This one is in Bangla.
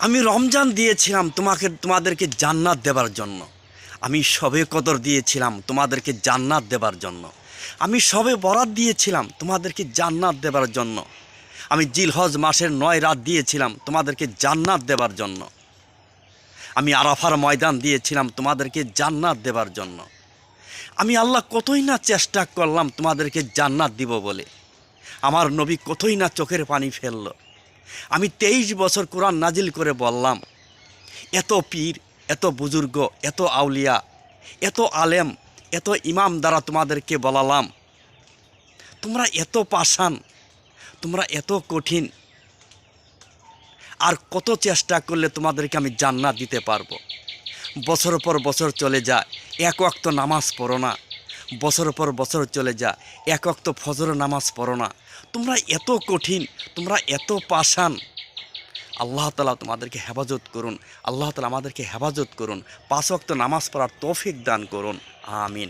আমি রমজান দিয়েছিলাম তোমাদেরকে জান্নাত দেবার জন্য। আমি শবে কদর দিয়েছিলাম তোমাদেরকে জান্নাত দেবার জন্য। আমি শবে বরাত দিয়েছিলাম তোমাদেরকে জান্নাত দেবার জন্য। আমি জিলহজ মাসের 9 রাত দিয়েছিলাম তোমাদেরকে জান্নাত দেবার জন্য। আমি আরাফার ময়দান দিয়েছিলাম তোমাদেরকে জান্নাত দেবার জন্য। আমি আল্লাহ কতই না চেষ্টা করলাম তোমাদেরকে জান্নাত দিব বলে। আমার নবী কতই না চোখের পানি ফেলল। আমি 23 বছর কোরআন নাজিল করে বললাম, এত পীর, এত বুজুর্গ, এত আউলিয়া, এত আলেম, এত ইমাম দ্বারা তোমাদেরকে বলালাম, তোমরা এত পাষাণ, তোমরা এত কঠিন, আর কত চেষ্টা করলে তোমাদেরকে আমি জান্নাত দিতে পারবো। বছর পর বছর চলে যায়, এক ওয়াক্ত নামাজ পড়ো না। বছর পর বছর চলে যায়, এক ওয়াক্ত ফজর নামাজ পড়ো না। তোমরা এত কঠিন, তোমরা এত পাষাণ। আল্লাহ তাআলা তোমাদেরকে হেফাজত করুন। আল্লাহ তাআলা আমাদেরকে হেফাজত করুন। 5 ওয়াক্ত নামাজ পড়ার তৌফিক দান করুন। আমিন।